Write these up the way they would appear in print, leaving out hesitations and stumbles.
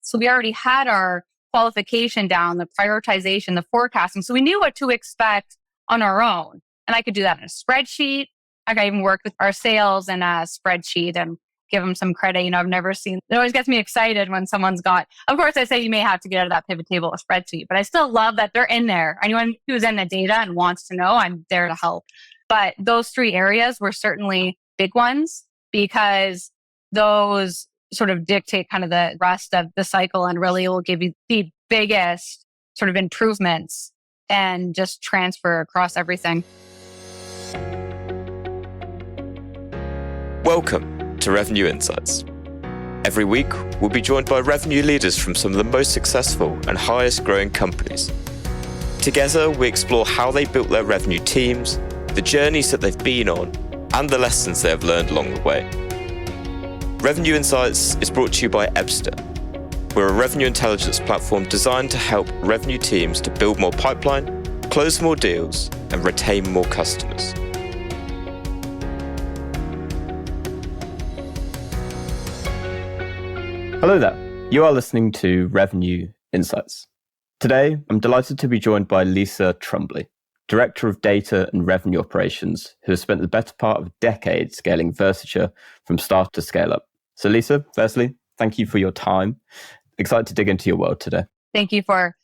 So we already had our qualification down, the prioritization, the forecasting. So we knew what to expect on our own. And I could do that in a spreadsheet. I could even work with our sales in a spreadsheet and give them some credit. I've never seen, it always gets me excited when someone's got, of course I say you may have to get out of that pivot table or spreadsheet, but I still love that they're in there. Anyone who's in the data and wants to know, I'm there to help. But those three areas were certainly big ones because those sort of dictate kind of the rest of the cycle and really will give you the biggest sort of improvements and just transfer across everything. Welcome to Revenue Insights. Every week, we'll be joined by revenue leaders from some of the most successful and highest growing companies. Together, we explore how they built their revenue teams, the journeys that they've been on, and the lessons they have learned along the way. Revenue Insights is brought to you by Ebster. We're a revenue intelligence platform designed to help revenue teams to build more pipeline, close more deals, and retain more customers. Hello there. You are listening to Revenue Insights. Today, I'm delighted to be joined by Lisa Trumbley, Director of Data and Revenue Operations, who has spent the better part of a decade scaling Versature from start to scale up. So Lisa, firstly, thank you for your time. Excited to dig into your world today. Thank you for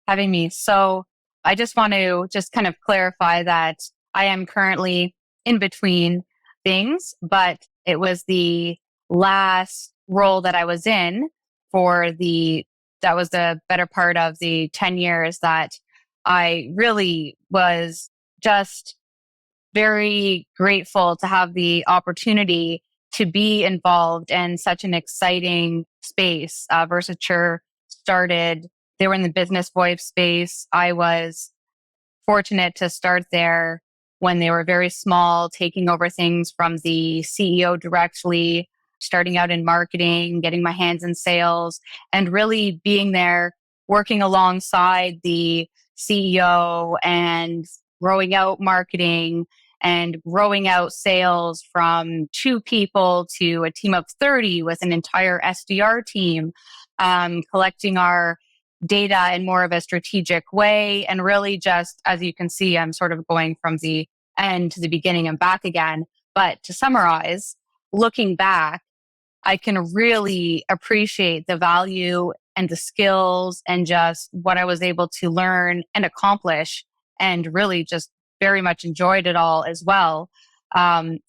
having me. So I just want to kind of clarify that I am currently in between things, but it was the last role that I was in that was the better part of the 10 years that I really was just very grateful to have the opportunity to be involved in such an exciting space. Versature started, they were in the business VoIP space. I was fortunate to start there when they were very small, taking over things from the CEO directly, starting out in marketing, getting my hands in sales, and really being there, working alongside the CEO and growing out marketing and growing out sales from 2 people to a team of 30 with an entire SDR team, collecting our data in more of a strategic way. And really just, as you can see, I'm sort of going from the end to the beginning and back again. But to summarize, looking back, I can really appreciate the value and the skills and just what I was able to learn and accomplish, and really just very much enjoyed it all as well.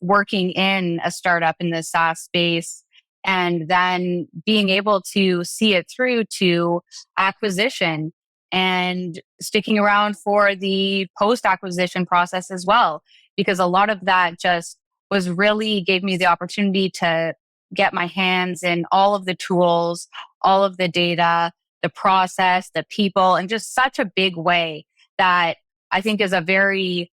Working in a startup in the SaaS space and then being able to see it through to acquisition and sticking around for the post-acquisition process as well, because a lot of that just was really gave me the opportunity to get my hands in all of the tools, all of the data, the process, the people, in just such a big way that I think is very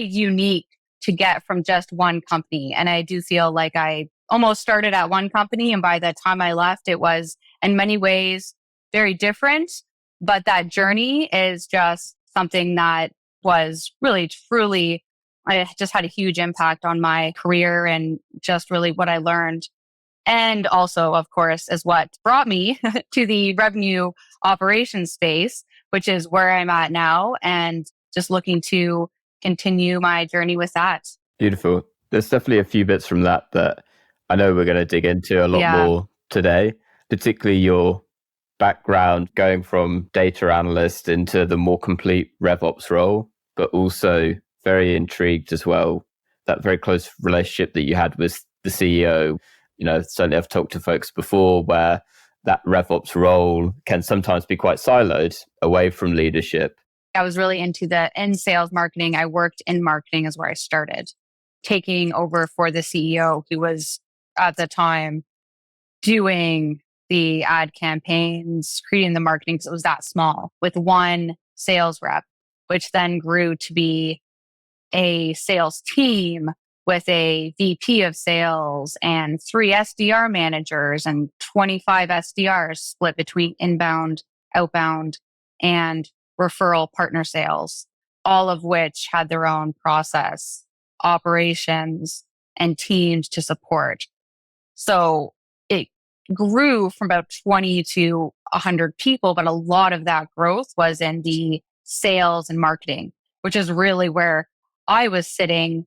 unique to get from just one company. And I do feel like I almost started at one company, and by the time I left, it was in many ways very different. But that journey is just something that was really, truly, I just had a huge impact on my career and just really what I learned. And also, of course, is what brought me to the revenue operations space, which is where I'm at now, and just looking to continue my journey with that. Beautiful. There's definitely a few bits from that I know we're going to dig into a lot more today, particularly your background going from data analyst into the more complete RevOps role, but also very intrigued as well, that very close relationship that you had with the CEO. Certainly I've talked to folks before where that RevOps role can sometimes be quite siloed away from leadership. I was really into in sales marketing. I worked in marketing is where I started, taking over for the CEO who was at the time doing the ad campaigns, creating the marketing because it was that small with one sales rep, which then grew to be a sales team with a VP of sales and 3 SDR managers and 25 SDRs split between inbound, outbound, and referral partner sales, all of which had their own process, operations, and teams to support. So it grew from about 20 to 100 people, but a lot of that growth was in the sales and marketing, which is really where I was sitting,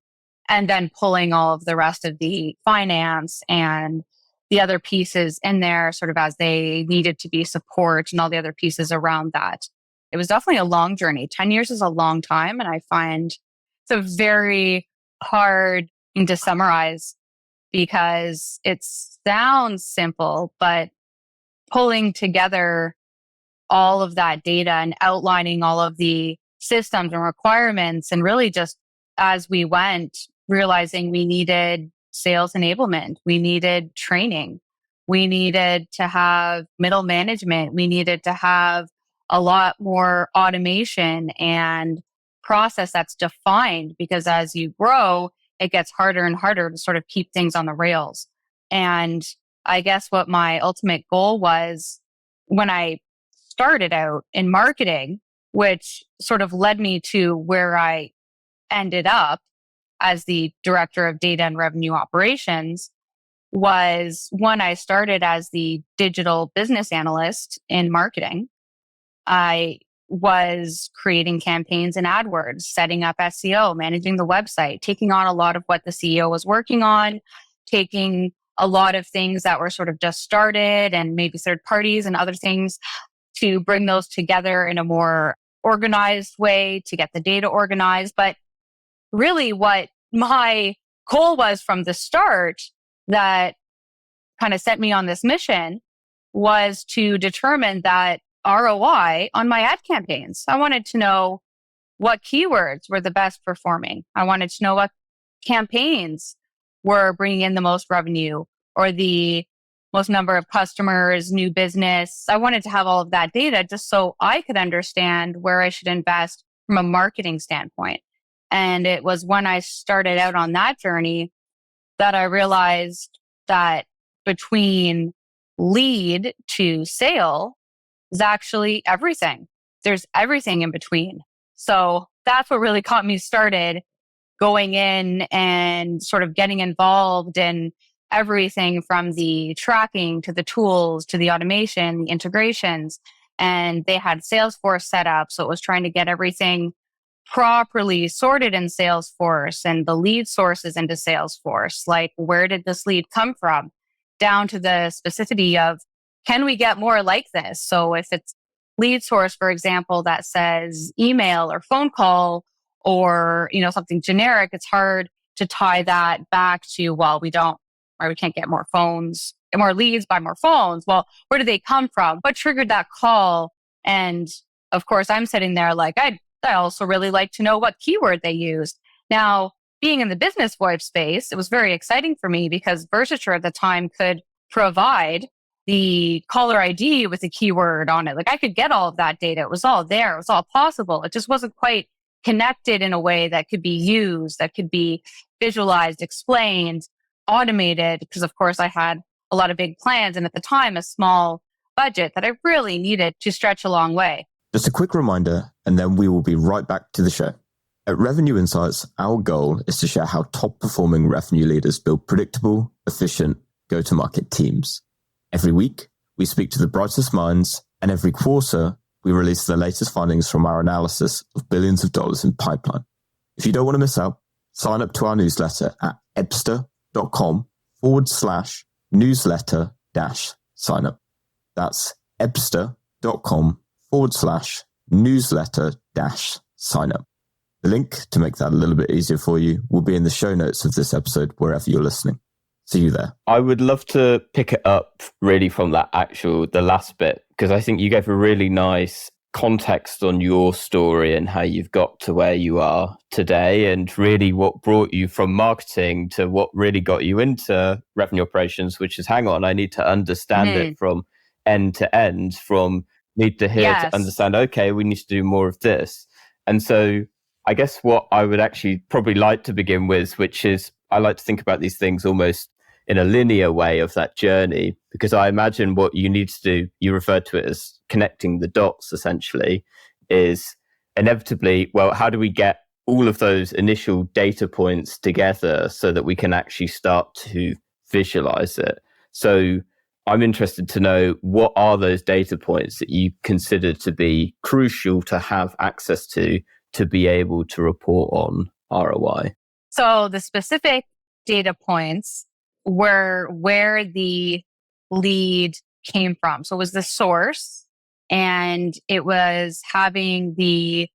and then pulling all of the rest of the finance and the other pieces in there sort of as they needed to be support and all the other pieces around that. It was definitely a long journey. 10 years is a long time. And I find it's a very hard thing to summarize because it sounds simple, but pulling together all of that data and outlining all of the systems and requirements, and really just as we went, realizing we needed sales enablement, we needed training, we needed to have middle management, we needed to have a lot more automation and process that's defined, because as you grow, it gets harder and harder to sort of keep things on the rails. And I guess what my ultimate goal was when I started out in marketing, which sort of led me to where I ended up as the director of data and revenue operations, was when I started as the digital business analyst in marketing. I was creating campaigns in AdWords, setting up SEO, managing the website, taking on a lot of what the CEO was working on, taking a lot of things that were sort of just started and maybe third parties and other things to bring those together in a more organized way to get the data organized. But really, what my goal was from the start that kind of set me on this mission was to determine that ROI on my ad campaigns. I wanted to know what keywords were the best performing. I wanted to know what campaigns were bringing in the most revenue or the most number of customers, new business. I wanted to have all of that data just so I could understand where I should invest from a marketing standpoint. And it was when I started out on that journey that I realized that between lead to sale is actually everything. There's everything in between. So that's what really got me started going in and sort of getting involved in everything from the tracking to the tools to the automation, the integrations. And they had Salesforce set up. So it was trying to get everything properly sorted in Salesforce and the lead sources into Salesforce. Like, where did this lead come from? Down to the specificity of, can we get more like this? So if it's lead source, for example, that says email or phone call or, something generic, it's hard to tie that back to, well, we don't, or we can't get more phones, get more leads by more phones. Well, where did they come from? What triggered that call? And of course, I'm sitting there like, I also really like to know what keyword they used. Now, being in the business VoIP space, it was very exciting for me because Versature at the time could provide the caller ID with a keyword on it. Like, I could get all of that data. It was all there. It was all possible. It just wasn't quite connected in a way that could be used, that could be visualized, explained, automated. Because of course I had a lot of big plans and at the time a small budget that I really needed to stretch a long way. Just a quick reminder, and then we will be right back to the show. At Revenue Insights, our goal is to share how top-performing revenue leaders build predictable, efficient go-to-market teams. Every week, we speak to the brightest minds, and every quarter, we release the latest findings from our analysis of billions of dollars in pipeline. If you don't want to miss out, sign up to our newsletter at ebster.com/newsletter-sign up. That's ebster.com/newsletter-sign up. The link to make that a little bit easier for you will be in the show notes of this episode, wherever you're listening. See you there. I would love to pick it up really from the last bit, because I think you gave a really nice context on your story and how you've got to where you are today, and really what brought you from marketing to what really got you into revenue operations, which is, hang on, I need to understand it from end to end, from lead to here to understand, okay, we need to do more of this. And so I guess what I would actually probably like to begin with, which is, I like to think about these things almost in a linear way of that journey, because I imagine what you need to do, you referred to it as connecting the dots essentially, is inevitably, well, how do we get all of those initial data points together so that we can actually start to visualize it? So I'm interested to know, what are those data points that you consider to be crucial to have access to be able to report on ROI? So the specific data points were where the lead came from. So it was the source, and it was having the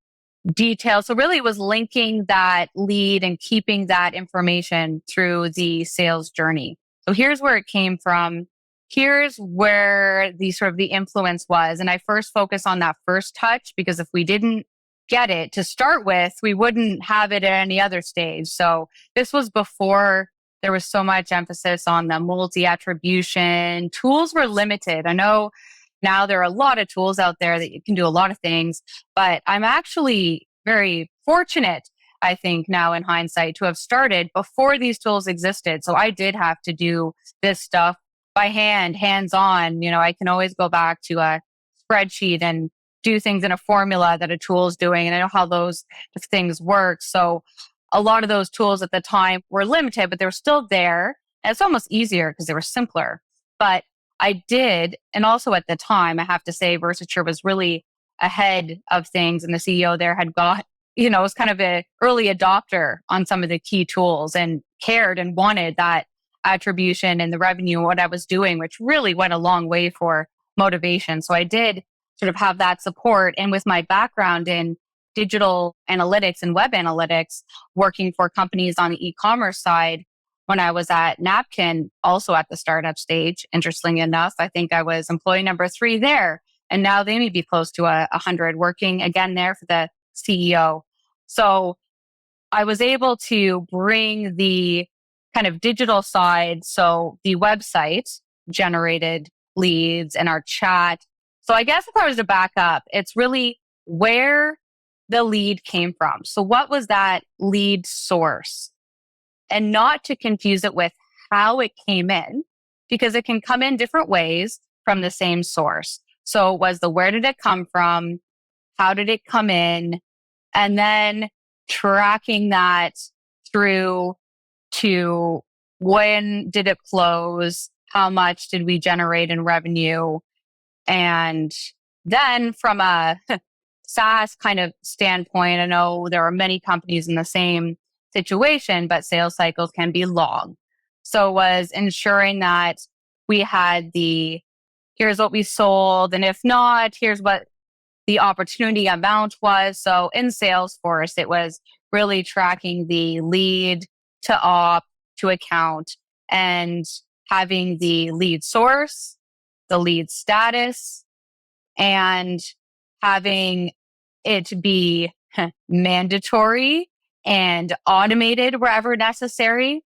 details. So really it was linking that lead and keeping that information through the sales journey. So here's where it came from. Here's where the sort of the influence was. And I first focus on that first touch, because if we didn't get it to start with, we wouldn't have it at any other stage. So this was before there was so much emphasis on the multi-attribution. Tools were limited. I know now there are a lot of tools out there that you can do a lot of things, but I'm actually very fortunate, I think now in hindsight, to have started before these tools existed. So I did have to do this stuff by hand, hands on. I can always go back to a spreadsheet and do things in a formula that a tool is doing. And I know how those things work. So a lot of those tools at the time were limited, but they were still there. And it's almost easier because they were simpler. But I did. And also at the time, I have to say, Versature was really ahead of things. And the CEO there had got, was kind of an early adopter on some of the key tools and cared and wanted that attribution and the revenue and what I was doing, which really went a long way for motivation. So I did sort of have that support. And with my background in digital analytics and web analytics, working for companies on the e-commerce side, when I was at Napkin, also at the startup stage, interestingly enough, I think I was employee number 3 there. And now they may be close to 100, working again there for the CEO. So I was able to bring the kind of digital side. So the website generated leads and our chat. So I guess if I was to back up, it's really where the lead came from. So what was that lead source? And not to confuse it with how it came in, because it can come in different ways from the same source. So it was the where did it come from? How did it come in? And then tracking that through to when did it close? How much did we generate in revenue? And then from a SaaS kind of standpoint, I know there are many companies in the same situation, but sales cycles can be long. So it was ensuring that we had here's what we sold. And if not, here's what the opportunity amount was. So in Salesforce, it was really tracking the lead to op to account and having the lead source, the lead status, and having it be mandatory and automated wherever necessary.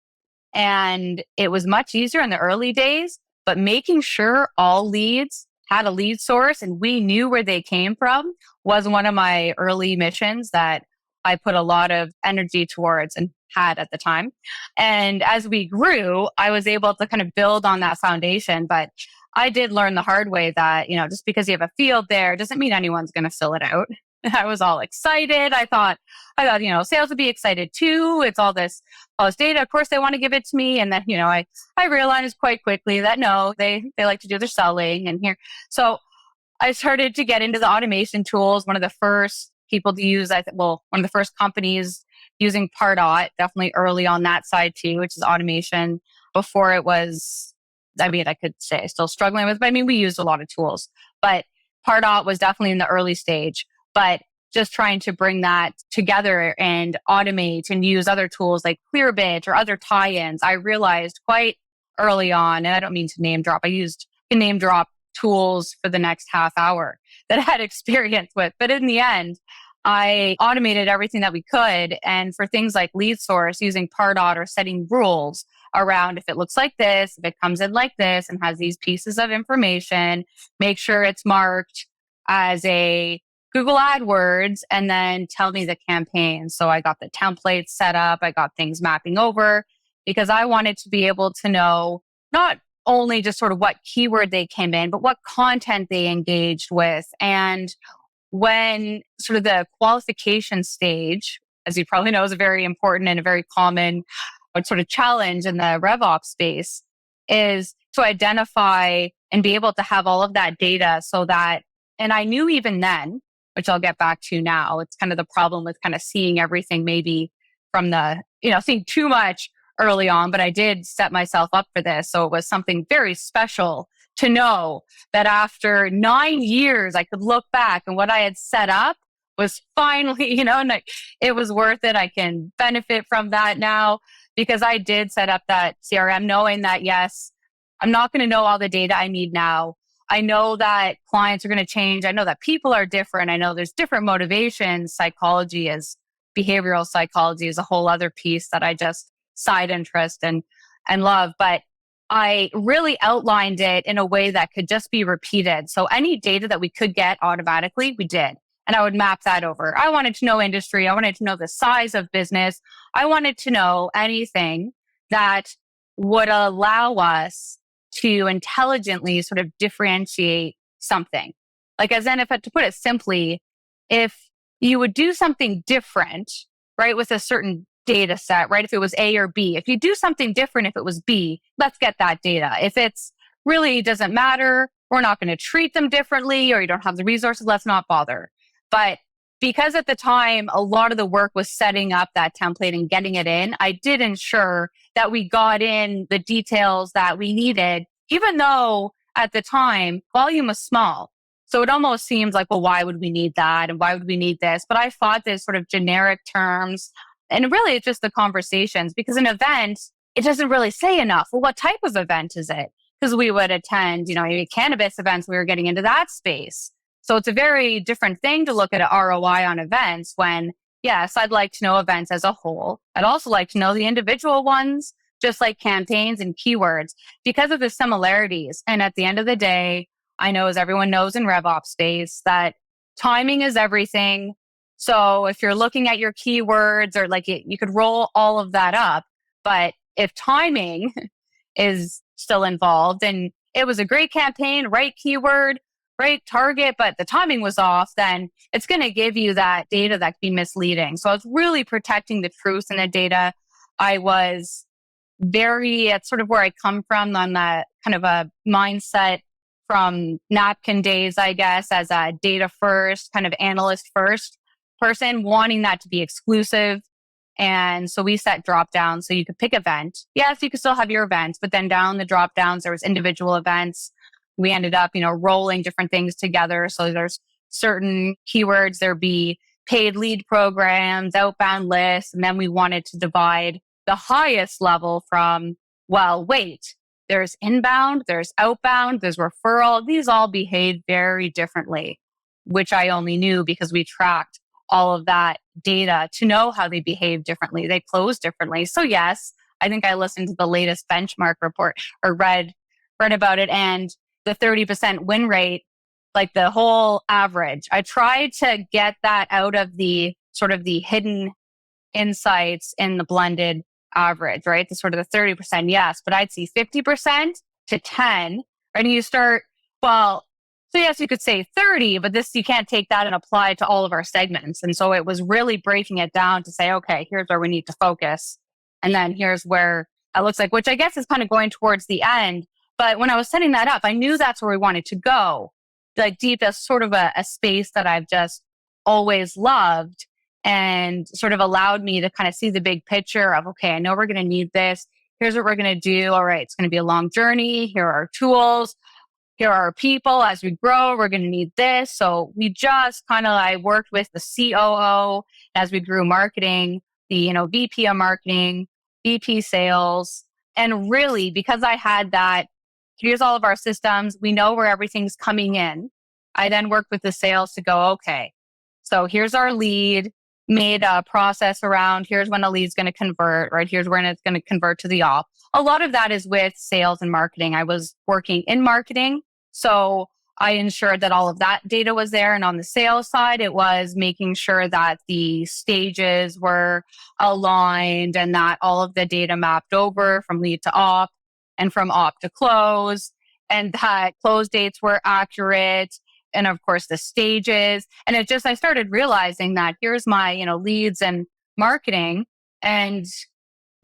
And it was much easier in the early days, but making sure all leads had a lead source and we knew where they came from was one of my early missions that I put a lot of energy towards and had at the time. And as we grew, I was able to kind of build on that foundation. But I did learn the hard way that, just because you have a field there doesn't mean anyone's going to fill it out. I was all excited. I thought, sales would be excited too. It's all this data. Of course, they want to give it to me. And then, I realized quite quickly that no, they like to do their selling and here. So I started to get into the automation tools. One of the first people to use, one of the first companies using Pardot, definitely early on that side too, which is automation. Before it was, I could say still struggling with, but we used a lot of tools. But Pardot was definitely in the early stage. But just trying to bring that together and automate and use other tools like Clearbit or other tie-ins, I realized quite early on, and I don't mean to name drop, I used to name drop tools for the next half hour that I had experience with. But in the end, I automated everything that we could. And for things like lead source, using Pardot or setting rules around if it looks like this, if it comes in like this and has these pieces of information, make sure it's marked as a Google AdWords and then tell me the campaign. So I got the templates set up. I got things mapping over because I wanted to be able to know not only just sort of what keyword they came in, but what content they engaged with. And when sort of the qualification stage, as you probably know, is a very important and a very common sort of challenge in the RevOps space, is to identify and be able to have all of that data so that, and I knew even then, which I'll get back to now, it's kind of the problem with kind of seeing everything maybe from the, seeing too much early on, but I did set myself up for this. So it was something very special to know that after 9 years, I could look back and what I had set up was finally, and it was worth it. I can benefit from that now because I did set up that CRM knowing that, yes, I'm not going to know all the data I need now. I know that clients are going to change. I know that people are different. I know there's different motivations. Psychology is behavioral psychology is a whole other piece that I just side interest and love. But I really outlined it in a way that could just be repeated. So any data that we could get automatically, we did. And I would map that over. I wanted to know industry. I wanted to know the size of business. I wanted to know anything that would allow us to intelligently sort of differentiate something. Like, as in, if to put it simply, if you would do something different, right, with a certain data set, right? If it was A or B, if you do something different, if it was B, let's get that data. If it's really doesn't matter, we're not going to treat them differently, or you don't have the resources, let's not bother. But because at the time, a lot of the work was setting up that template and getting it in, I did ensure that we got in the details that we needed, even though at the time, volume was small. So it almost seems like, well, why would we need that? And why would we need this? But I thought this sort of generic terms. And really, it's just the conversations, because an event, it doesn't really say enough. Well, what type of event is it? Because we would attend, maybe cannabis events, we were getting into that space. So it's a very different thing to look at an ROI on events when, yes, I'd like to know events as a whole. I'd also like to know the individual ones, just like campaigns and keywords, because of the similarities. And at the end of the day, I know, as everyone knows in RevOps space, that timing is everything. So if you're looking at your keywords or you could roll all of that up, but if timing is still involved and it was a great campaign, right keyword, right target, but the timing was off, then it's going to give you that data that can be misleading. So I was really protecting the truth in the data. I was it's sort of where I come from on that kind of a mindset from napkin days, I guess, as a data first, kind of analyst first person, wanting that to be exclusive. And so we set drop downs so you could pick event. Yes, you could still have your events, but then down the drop downs, there was individual events. We ended up, rolling different things together. So there's certain keywords, there'd be paid lead programs, outbound lists. And then we wanted to divide the highest level from, there's inbound, there's outbound, there's referral. These all behave very differently, which I only knew because we tracked all of that data to know how they behave differently. They close differently. So yes, I think I listened to the latest benchmark report or read about it, and the 30% win rate, like the whole average. I tried to get that out of the sort of the hidden insights in the blended average, right? The sort of the 30%, yes, but I'd see 50% to 10, right? And you start, so yes, you could say 30, but you can't take that and apply it to all of our segments. And so it was really breaking it down to say, okay, here's where we need to focus. And then here's where it looks like, which I guess is kind of going towards the end. But when I was setting that up, I knew that's where we wanted to go. Like deep, as sort of a space that I've just always loved, and sort of allowed me to kind of see the big picture of, okay, I know we're going to need this. Here's what we're going to do. All right, it's going to be a long journey. Here are our tools. Here are our people. As we grow, we're going to need this. So we just I worked with the COO as we grew marketing, the VP of marketing, VP sales. And really, because I had that, here's all of our systems, we know where everything's coming in. I then worked with the sales to go, okay, so here's our lead, made a process around, here's when a lead's going to convert, right? Here's when it's going to convert to the op. A lot of that is with sales and marketing. I was working in marketing, so I ensured that all of that data was there. And on the sales side, it was making sure that the stages were aligned and that all of the data mapped over from lead to op and from op to close, and that close dates were accurate. And of course, the stages. And I started realizing that here's my, leads and marketing. And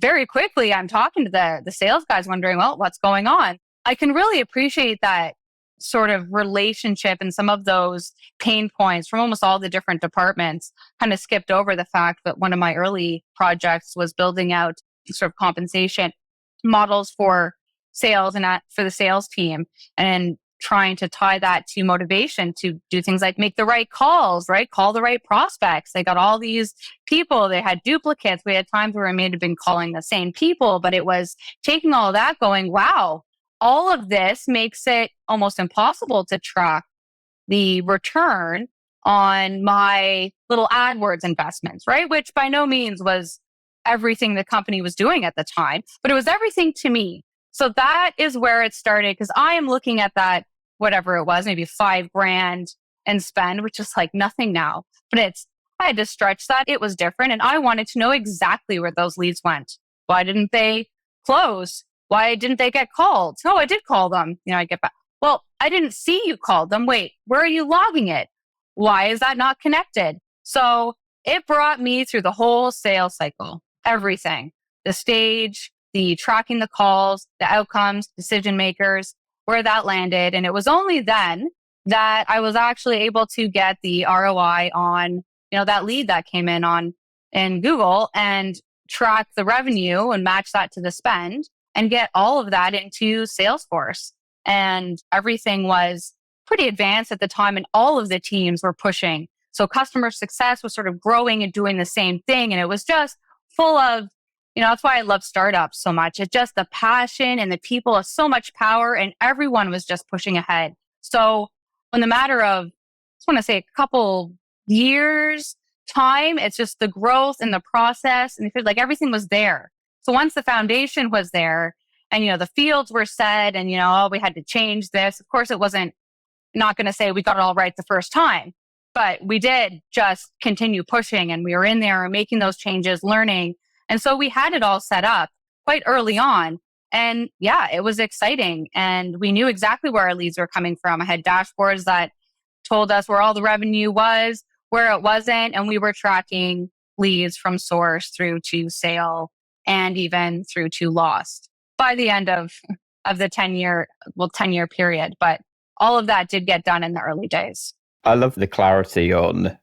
very quickly, I'm talking to the sales guys wondering, well, what's going on? I can really appreciate that sort of relationship and some of those pain points from almost all the different departments. Kind of skipped over the fact that one of my early projects was building out sort of compensation models for sales and for the sales team, and trying to tie that to motivation to do things like make the right calls, right? Call the right prospects. They got all these people, they had duplicates. We had times where I may have been calling the same people, but it was taking all of that going, wow, all of this makes it almost impossible to track the return on my little AdWords investments, right? Which by no means was everything the company was doing at the time, but it was everything to me. So that is where it started, because I am looking at that, whatever it was, maybe $5,000 and spend, which is like nothing now. But I had to stretch that. It was different. And I wanted to know exactly where those leads went. Why didn't they close? Why didn't they get called? Oh, I did call them. I get back. Well, I didn't see you called them. Wait, where are you logging it? Why is that not connected? So it brought me through the whole sales cycle, everything, the stage, the tracking the calls, the outcomes, decision makers, where that landed. And it was only then that I was actually able to get the ROI on, that lead that came in Google, and track the revenue and match that to the spend and get all of that into Salesforce. And everything was pretty advanced at the time, and all of the teams were pushing. So customer success was sort of growing and doing the same thing. And it was just full of, that's why I love startups so much. It's just the passion and the people have so much power, and everyone was just pushing ahead. So in the matter of, I just want to say a couple years time, it's just the growth and the process, and it feels like everything was there. So once the foundation was there and, the fields were set and, we had to change this. Of course, it wasn't, not going to say we got it all right the first time, but we did just continue pushing, and we were in there and making those changes, learning. And so we had it all set up quite early on. And yeah, it was exciting. And we knew exactly where our leads were coming from. I had dashboards that told us where all the revenue was, where it wasn't. And we were tracking leads from source through to sale and even through to lost by the end of the 10-year period. But all of that did get done in the early days. I love the clarity on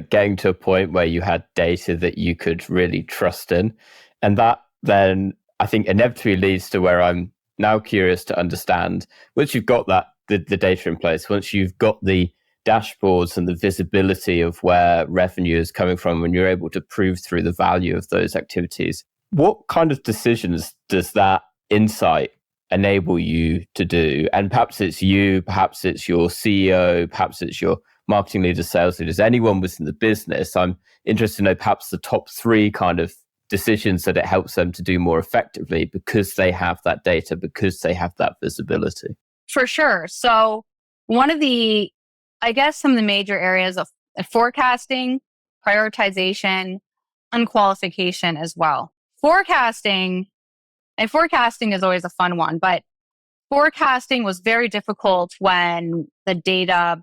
getting to a point where you had data that you could really trust in. And that then, I think, inevitably leads to where I'm now curious to understand, once you've got the data in place, once you've got the dashboards and the visibility of where revenue is coming from, when you're able to prove through the value of those activities, what kind of decisions does that insight enable you to do? And perhaps it's you, perhaps it's your CEO, perhaps it's your marketing leaders, sales leaders, anyone within the business. I'm interested to know perhaps the top 3 kind of decisions that it helps them to do more effectively because they have that data, because they have that visibility. For sure. So one of the, I guess, some of the major areas of forecasting, prioritization, and qualification as well. Forecasting is always a fun one, but forecasting was very difficult when the data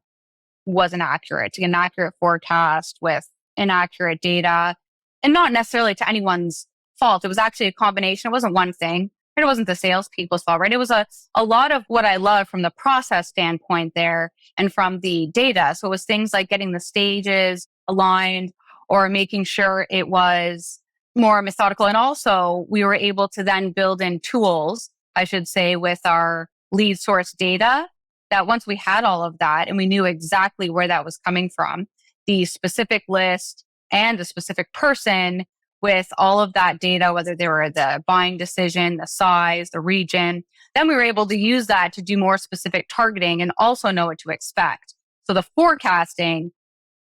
wasn't accurate. To get an accurate forecast with inaccurate data, and not necessarily to anyone's fault. It was actually a combination. It wasn't one thing. It wasn't the salespeople's fault, right? It was a lot of what I love from the process standpoint there and from the data. So it was things like getting the stages aligned or making sure it was more methodical. And also we were able to then build in tools, I should say, with our lead source data, that once we had all of that and we knew exactly where that was coming from, the specific list and the specific person with all of that data, whether they were the buying decision, the size, the region, then we were able to use that to do more specific targeting and also know what to expect. So the forecasting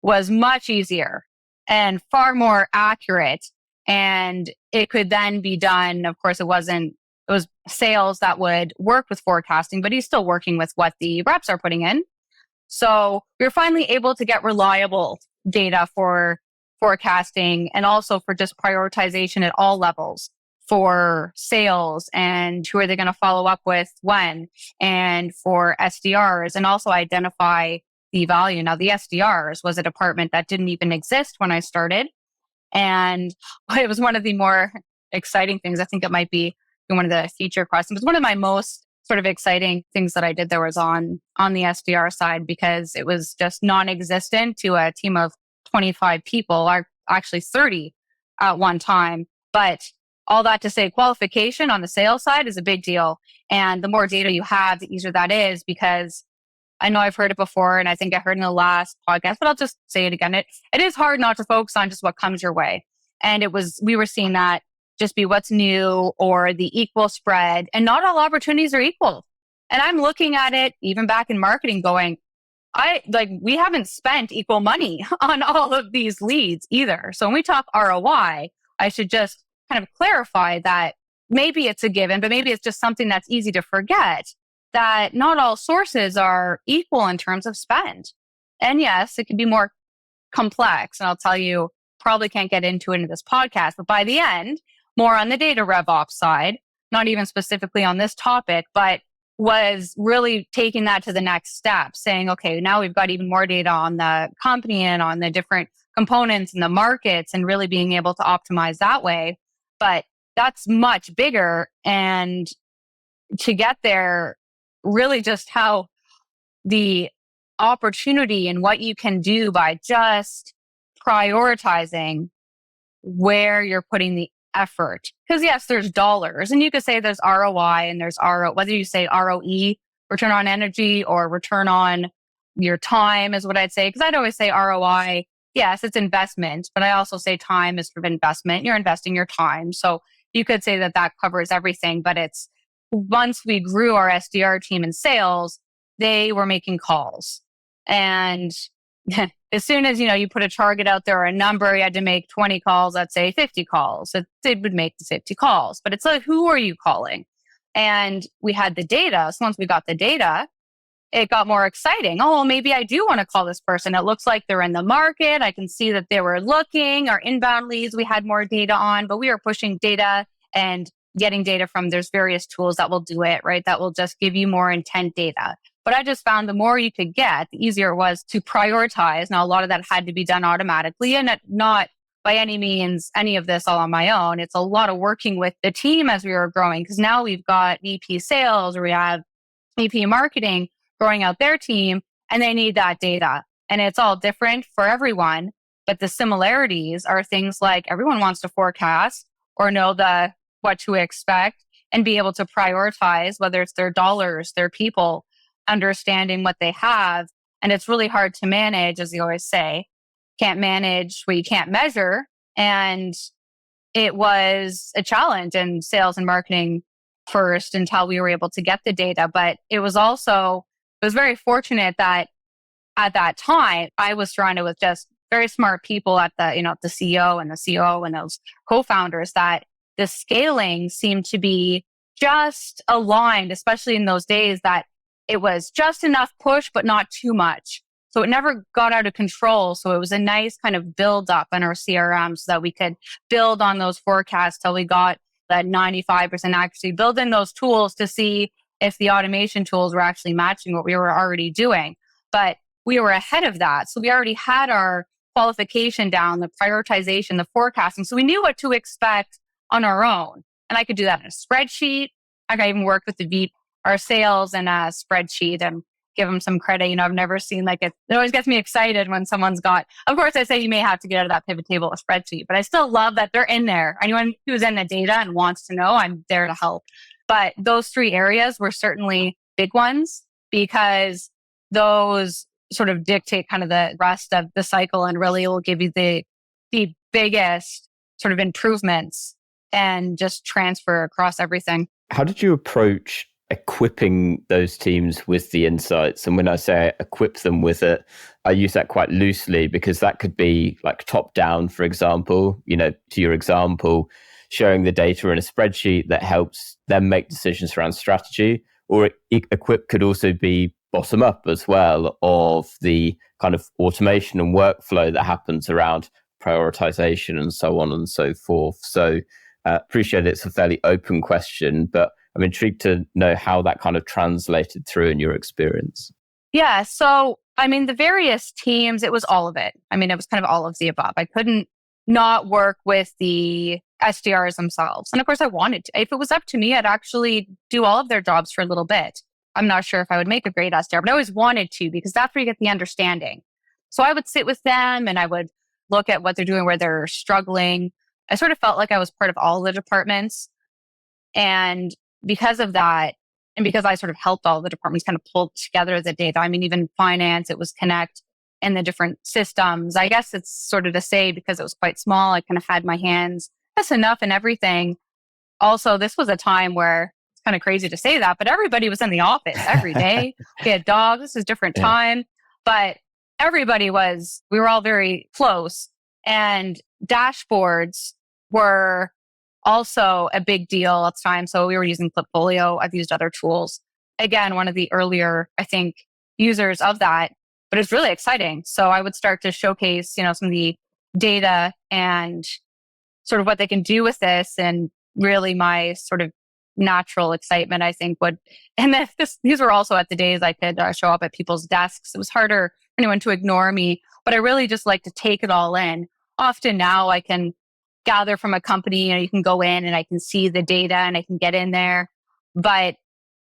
was much easier and far more accurate. And it could then be done. Of course, it was sales that would work with forecasting, but he's still working with what the reps are putting in. So we were finally able to get reliable data for forecasting and also for just prioritization at all levels for sales and who are they going to follow up with when, and for SDRs, and also identify the value. Now, the SDRs was a department that didn't even exist when I started. And it was one of the more exciting things. I think it might be one of the feature questions. It was one of my most sort of exciting things that I did there was on the SDR side, because it was just non-existent to a team of 25 people, or actually 30 at one time. But all that to say, qualification on the sales side is a big deal. And the more data you have, the easier that is, because I know I've heard it before, and I think I heard in the last podcast, but I'll just say it again. It is hard not to focus on just what comes your way. And we were seeing that just be what's new or the equal spread. And not all opportunities are equal. And I'm looking at it even back in marketing going, we haven't spent equal money on all of these leads either. So when we talk ROI, I should just kind of clarify that maybe it's a given, but maybe it's just something that's easy to forget, that not all sources are equal in terms of spend. And yes, it can be more complex. And I'll tell you, probably can't get into it in this podcast, but by the end, more on the data RevOps side, not even specifically on this topic, but was really taking that to the next step, saying, okay, now we've got even more data on the company and on the different components and the markets, and really being able to optimize that way. But that's much bigger. And to get there, really just how the opportunity and what you can do by just prioritizing where you're putting the effort. Because yes, there's dollars, and you could say there's ROI and there's whether you say ROE, return on energy, or return on your time is what I'd say. Because I'd always say ROI, yes, it's investment, but I also say time is sort of investment. You're investing your time. So you could say that covers everything, but it's once we grew our SDR team in sales, they were making calls. And as soon as, you put a target out there or a number, you had to make 20 calls, let's say 50 calls. It would make the 50 calls. But it's like, who are you calling? And we had the data. So once we got the data, it got more exciting. Oh, well, maybe I do want to call this person. It looks like they're in the market. I can see that they were looking. Our inbound leads, we had more data on, but we were pushing data and getting data from, there's various tools that will do it, right? That will just give you more intent data. But I just found the more you could get, the easier it was to prioritize. Now, a lot of that had to be done automatically, and not by any means any of this all on my own. It's a lot of working with the team as we were growing, because now we've got VP sales, or we have VP marketing growing out their team, and they need that data. And it's all different for everyone. But the similarities are things like everyone wants to forecast or know what to expect and be able to prioritize, whether it's their dollars, their people, understanding what they have. And it's really hard to manage, as you always say. Can't manage what you can't measure. And it was a challenge in sales and marketing first until we were able to get the data. But it was very fortunate that at that time, I was surrounded with just very smart people at the CEO and the COO and those co-founders, that the scaling seemed to be just aligned, especially in those days, that it was just enough push, but not too much. So it never got out of control. So it was a nice kind of build up in our CRM so that we could build on those forecasts till we got that 95% accuracy, build in those tools to see if the automation tools were actually matching what we were already doing. But we were ahead of that. So we already had our qualification down, the prioritization, the forecasting. So we knew what to expect on our own. And I could do that in a spreadsheet. I even worked with our sales in a spreadsheet and give them some credit. I've never seen it always gets me excited when someone's got, of course I say you may have to get out of that pivot table or spreadsheet, but I still love that they're in there. Anyone who's in the data and wants to know, I'm there to help. But those three areas were certainly big ones, because those sort of dictate kind of the rest of the cycle and really will give you the biggest sort of improvements and just transfer across everything. How did you approach equipping those teams with the insights? And when I say equip them with it, I use that quite loosely, because that could be like top down, for example, to your example, showing the data in a spreadsheet that helps them make decisions around strategy, or equip could also be bottom up as well, of the kind of automation and workflow that happens around prioritization and so on and so forth. So appreciate it's a fairly open question, but I'm intrigued to know how that kind of translated through in your experience. Yeah. So, the various teams, it was all of it. It was kind of all of the above. I couldn't not work with the SDRs themselves. And of course, I wanted to. If it was up to me, I'd actually do all of their jobs for a little bit. I'm not sure if I would make a great SDR, but I always wanted to because that's where you get the understanding. So I would sit with them and I would look at what they're doing, where they're struggling. I sort of felt like I was part of all the departments. And because of that, and because I sort of helped all the departments kind of pull together the data, I mean, even finance, it was Connect and the different systems. I guess it's sort of to say because it was quite small, I kind of had my hands, that's enough in everything. Also, this was a time where it's kind of crazy to say that, but everybody was in the office every day. We had dogs. This is a different time, but we were all very close. And dashboards were also a big deal at the time. So we were using Clipfolio. I've used other tools. Again, one of the earlier, I think, users of that, but it's really exciting. So I would start to showcase, some of the data and sort of what they can do with this. And really my sort of natural excitement, I think and these were also at the days I could show up at people's desks. It was harder for anyone to ignore me, but I really just like to take it all in. Often now I can gather from a company, you can go in and I can see the data and I can get in there. But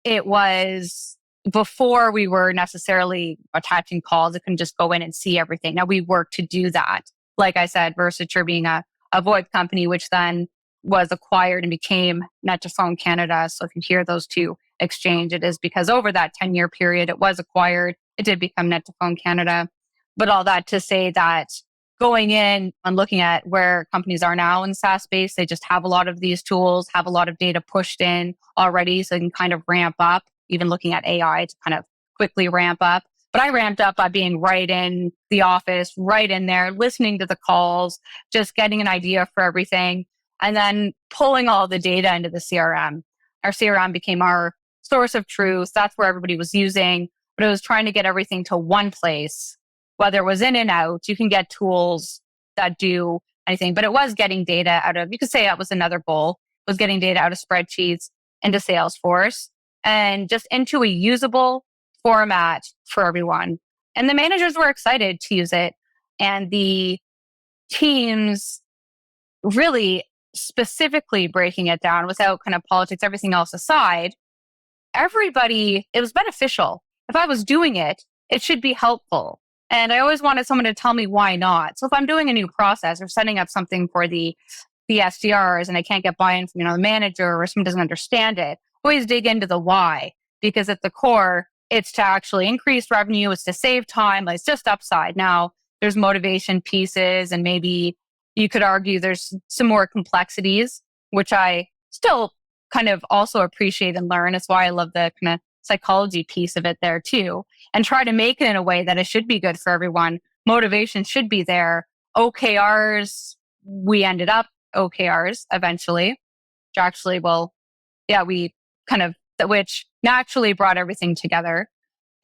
it was before we were necessarily attaching calls. I couldn't just go in and see everything. Now we work to do that. Like I said, Versature being a VoIP company, which then was acquired and became Net2Phone Canada. So if you hear those two exchange, it is because over that 10-year period, it was acquired. It did become Net2Phone Canada. But all that to say that going in and looking at where companies are now in SaaS space, they just have a lot of these tools, have a lot of data pushed in already, so they can kind of ramp up, even looking at AI to kind of quickly ramp up. But I ramped up by being right in the office, right in there, listening to the calls, just getting an idea for everything, and then pulling all the data into the CRM. Our CRM became our source of truth. That's where everybody was using, but it was trying to get everything to one place. Whether it was in and out, you can get tools that do anything, but it was getting data out of, you could say that was another goal, was getting data out of spreadsheets into Salesforce and just into a usable format for everyone. And the managers were excited to use it. And the teams really specifically breaking it down without kind of politics, everything else aside, it was beneficial. If I was doing it, it should be helpful. And I always wanted someone to tell me why not. So if I'm doing a new process or setting up something for the SDRs and I can't get buy-in from the manager or someone doesn't understand it, always dig into the why. Because at the core, it's to actually increase revenue, it's to save time, it's just upside. Now, there's motivation pieces and maybe you could argue there's some more complexities, which I still kind of also appreciate and learn. It's why I love the kind of psychology piece of it there too, and try to make it in a way that it should be good for everyone. Motivation should be there. OKRs, we ended up OKRs eventually, which actually, which naturally brought everything together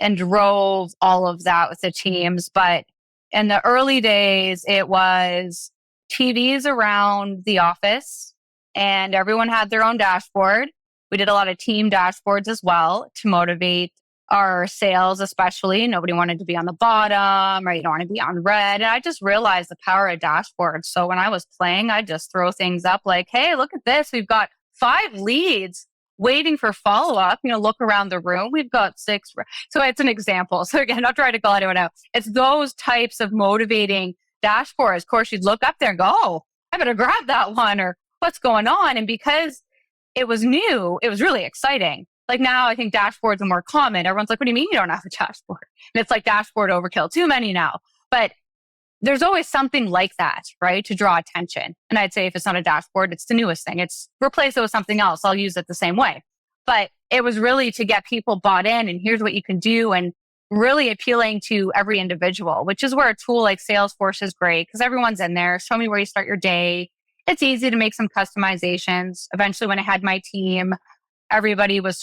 and drove all of that with the teams. But in the early days, it was TVs around the office and everyone had their own dashboard. We did a lot of team dashboards as well to motivate our sales, especially. Nobody wanted to be on the bottom or you don't want to be on red. And I just realized the power of dashboards. So when I was playing, I'd just throw things up like, hey, look at this. We've got 5 leads waiting for follow-up. Look around the room. We've got 6. So it's an example. So again, not trying to call anyone out. It's those types of motivating dashboards. Of course, you'd look up there and go, oh, I better grab that one or what's going on. And because it was new, it was really exciting. Like now, I think dashboards are more common. Everyone's like, what do you mean you don't have a dashboard? And it's like dashboard overkill, too many now. But there's always something like that, right? To draw attention. And I'd say if it's not a dashboard, it's the newest thing. It's replace it with something else. I'll use it the same way. But it was really to get people bought in and here's what you can do and really appealing to every individual, which is where a tool like Salesforce is great because everyone's in there. Show me where you start your day. It's easy to make some customizations. Eventually, when I had my team, everybody was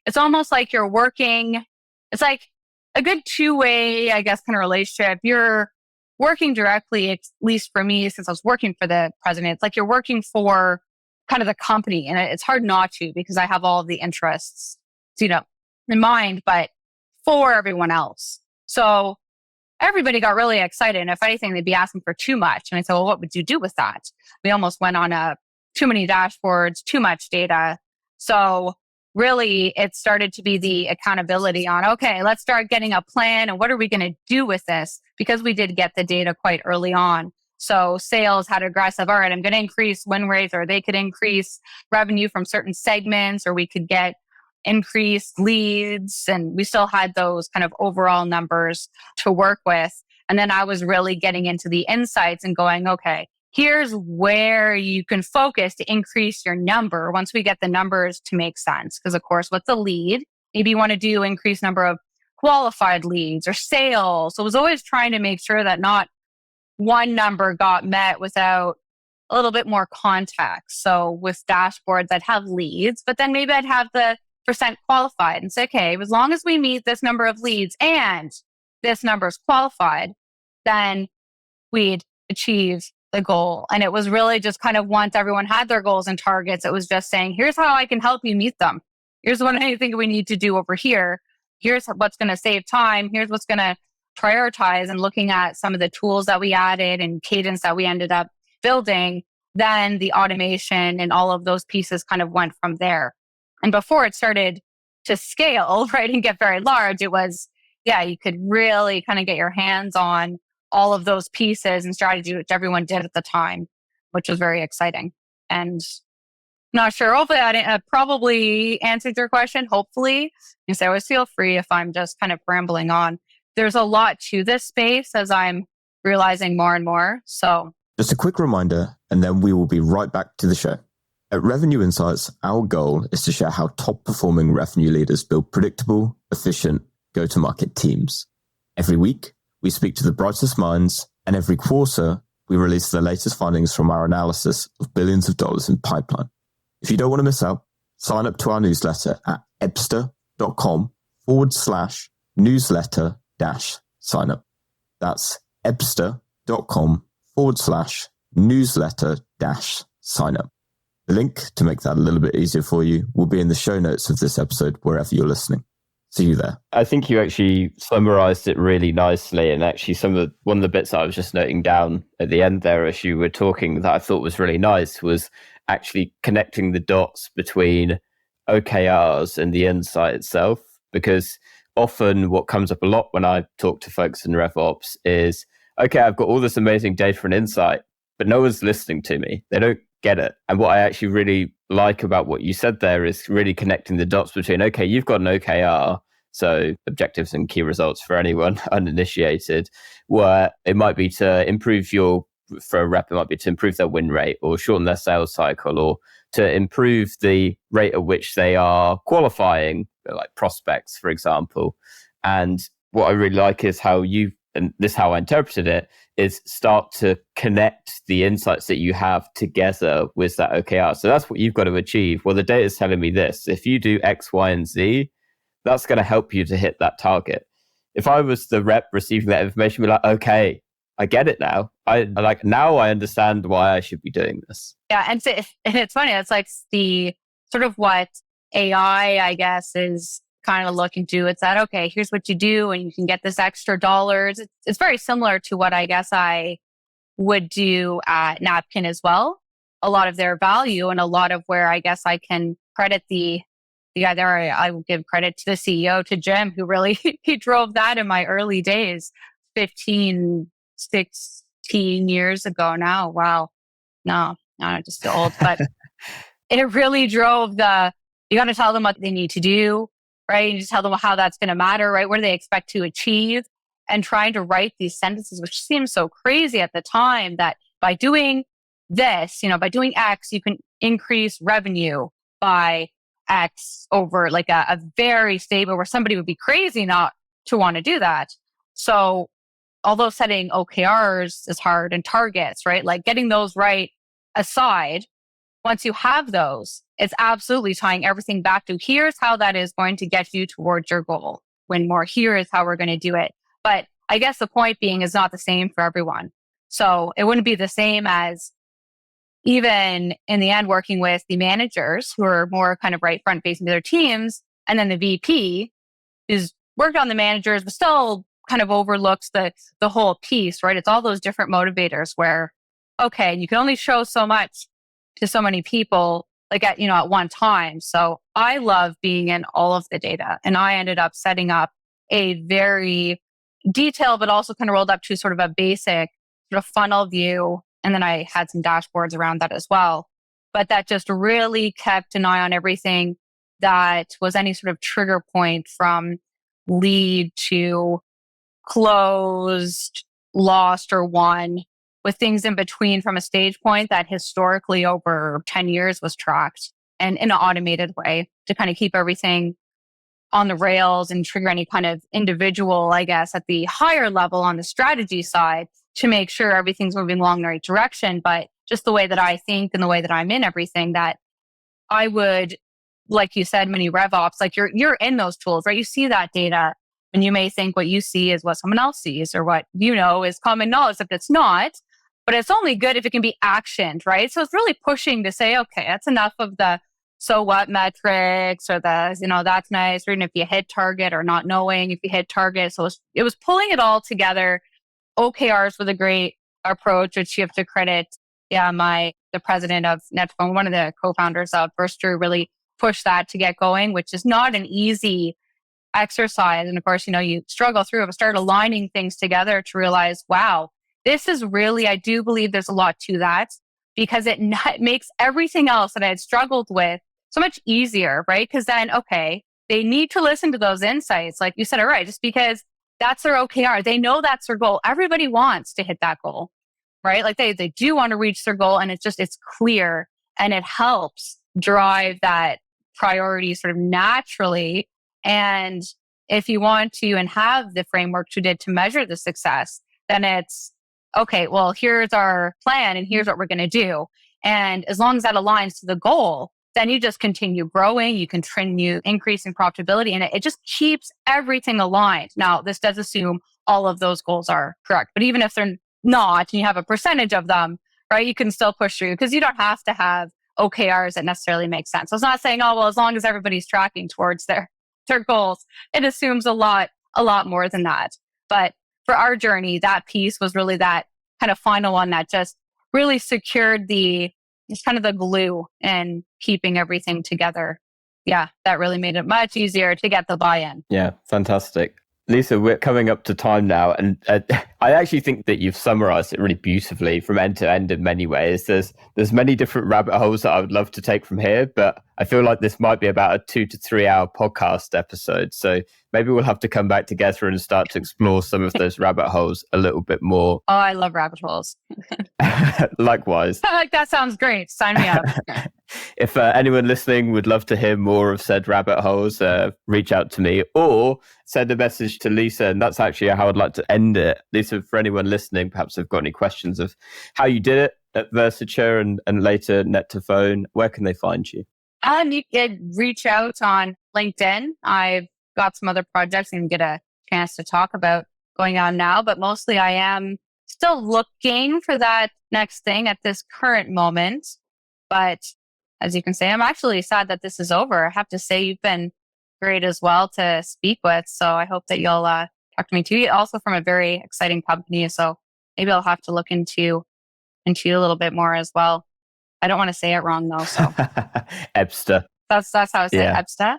it's almost like you're working. It's like a good two-way, I guess, kind of relationship. You're working directly, at least for me, since I was working for the president, it's like you're working for kind of the company. And it's hard not to because I have all of the interests, in mind, but for everyone else. So everybody got really excited. And if anything, they'd be asking for too much. And I said, well, what would you do with that? We almost went on a too many dashboards, too much data. So really it started to be the accountability on, okay, let's start getting a plan and what are we going to do with this? Because we did get the data quite early on. So sales had aggressive, all right, I'm going to increase win rates, or they could increase revenue from certain segments, or we could get increased leads. And we still had those kind of overall numbers to work with. And then I was really getting into the insights and going, okay, here's where you can focus to increase your number once we get the numbers to make sense. Because of course, what's a lead? Maybe you want to do increased number of qualified leads or sales. So I was always trying to make sure that not one number got met without a little bit more context. So with dashboards, I'd have leads, but then maybe I'd have the percent qualified and say, okay, as long as we meet this number of leads and this number is qualified, then we'd achieve the goal. And it was really just kind of once everyone had their goals and targets, it was just saying, here's how I can help you meet them. Here's what I think we need to do over here. Here's what's going to save time. Here's what's going to prioritize. And looking at some of the tools that we added and cadence that we ended up building, then the automation and all of those pieces kind of went from there. And before it started to scale, right, and get very large, it was, you could really kind of get your hands on all of those pieces and strategy, which everyone did at the time, which was very exciting. And not sure, hopefully I probably answered your question, hopefully. You say, always feel free if I'm just kind of rambling on. There's a lot to this space as I'm realizing more and more. So just a quick reminder, and then we will be right back to the show. At Revenue Insights, our goal is to share how top-performing revenue leaders build predictable, efficient, go-to-market teams. Every week, we speak to the brightest minds, and every quarter, we release the latest findings from our analysis of billions of dollars in pipeline. If you don't want to miss out, sign up to our newsletter at ebster.com/newsletter-sign-up. That's ebster.com/newsletter-sign-up. The link to make that a little bit easier for you will be in the show notes of this episode, wherever you're listening. See you there. I think you actually summarized it really nicely. And actually one of the bits I was just noting down at the end there as you were talking that I thought was really nice was actually connecting the dots between OKRs and the insight itself. Because often what comes up a lot when I talk to folks in RevOps is, okay, I've got all this amazing data and insight, but no one's listening to me. They don't get it. And what I actually really like about what you said there is really connecting the dots between, okay, you've got an OKR, so objectives and key results for anyone uninitiated, where it might be to improve for a rep, it might be to improve their win rate or shorten their sales cycle or to improve the rate at which they are qualifying, like prospects, for example. And what I really like is how and this is how I interpreted it, is start to connect the insights that you have together with that OKR. So that's what you've got to achieve. Well, the data is telling me this. If you do X, Y, and Z, that's going to help you to hit that target. If I was the rep receiving that information, I'd be like, okay, I get it now. Now I understand why I should be doing this. Yeah, and it's funny. It's like the sort of what AI, I guess, is kind of looking to. It's that, okay, here's what you do and you can get this extra dollars. It's very similar to what I guess I would do at Napkin as well. A lot of their value and a lot of where I guess I can credit the guy there. I will give credit to the CEO, to Jim, who really, he drove that in my early days, 15, 16 years ago now. Wow. No, I'm just old, but it really drove you got to tell them what they need to do, right? You just tell them how that's going to matter, right? What do they expect to achieve? And trying to write these sentences, which seemed so crazy at the time, that by doing this, by doing X, you can increase revenue by X over like a very stable, where somebody would be crazy not to want to do that. So although setting OKRs is hard and targets, right? Like getting those right aside, once you have those, it's absolutely tying everything back to here's how that is going to get you towards your goal. Win more, here is how we're going to do it. But I guess the point being is not the same for everyone. So it wouldn't be the same as even in the end working with the managers who are more kind of right front facing to their teams. And then the VP is worked on the managers, but still kind of overlooks the whole piece, right? It's all those different motivators where, okay, you can only show so much to so many people like at one time. So I love being in all of the data. And I ended up setting up a very detailed, but also kind of rolled up to sort of a basic sort of funnel view. And then I had some dashboards around that as well. But that just really kept an eye on everything that was any sort of trigger point from lead to closed, lost, or won, with things in between from a stage point that historically over 10 years was tracked and in an automated way to kind of keep everything on the rails and trigger any kind of individual, I guess, at the higher level on the strategy side to make sure everything's moving along the right direction. But just the way that I think and the way that I'm in everything, that I would, like you said, mini RevOps, like you're in those tools, right? You see that data and you may think what you see is what someone else sees or what you know is common knowledge, if it's not. But it's only good if it can be actioned, right? So it's really pushing to say, okay, that's enough of the so what metrics or the, that's nice. Or even if you hit target or not knowing if you hit target. So it was pulling it all together. OKRs were the great approach, which you have to credit, the president of Netphone, one of the co-founders of Burster, really pushed that to get going, which is not an easy exercise. And of course, you struggle through it, start aligning things together to realize, wow, this is really, I do believe there's a lot to that, because it makes everything else that I had struggled with so much easier, right? Because then, okay, they need to listen to those insights. Like you said, all right, just because that's their OKR, they know that's their goal. Everybody wants to hit that goal, right? Like they do want to reach their goal, and it's clear, and it helps drive that priority sort of naturally. And if you want to and have the frameworks you did to measure the success, then it's, okay, well, here's our plan and here's what we're going to do. And as long as that aligns to the goal, then you just continue growing, you continue increasing profitability, and it just keeps everything aligned. Now, this does assume all of those goals are correct, but even if they're not, and you have a percentage of them, right, you can still push through, because you don't have to have OKRs that necessarily make sense. So it's not saying, oh, well, as long as everybody's tracking towards their goals, it assumes a lot more than that. But for our journey, that piece was really that kind of final one that just really secured it's kind of the glue and keeping everything together. Yeah, that really made it much easier to get the buy-in. Yeah, fantastic. Lisa, we're coming up to time now, and I actually think that you've summarized it really beautifully from end to end in many ways. There's many different rabbit holes that I would love to take from here, but I feel like this might be about a 2 to 3 hour podcast episode. So maybe we'll have to come back together and start to explore some of those rabbit holes a little bit more. Oh, I love rabbit holes. Likewise. That sounds great. Sign me up. If anyone listening would love to hear more of said rabbit holes, reach out to me or send a message to Lisa. And that's actually how I'd like to end it. Lisa, for anyone listening, perhaps they've got any questions of how you did it at Versature and later Net2Phone, where can they find you? You can reach out on LinkedIn. I've got some other projects and get a chance to talk about going on now, but mostly I am still looking for that next thing at this current moment. But as you can say, I'm actually sad that this is over. I have to say you've been great as well to speak with. So I hope that you'll talk to me too. Also from a very exciting company. So maybe I'll have to look into you a little bit more as well. I don't want to say it wrong though. So Ebsta. That's how I say Yeah. it.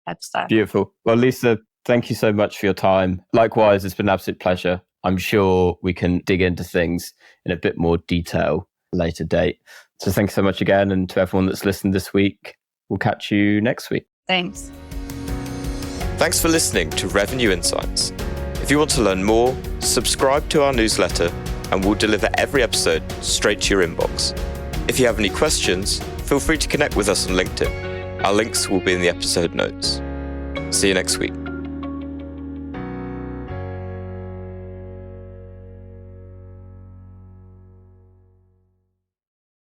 Ebsta. Beautiful. Well, Lisa, thank you so much for your time. Likewise, it's been an absolute pleasure. I'm sure we can dig into things in a bit more detail later date. So thank you so much again. And to everyone that's listened this week, we'll catch you next week. Thanks. Thanks for listening to Revenue Insights. If you want to learn more, subscribe to our newsletter and we'll deliver every episode straight to your inbox. If you have any questions, feel free to connect with us on LinkedIn. Our links will be in the episode notes. See you next week.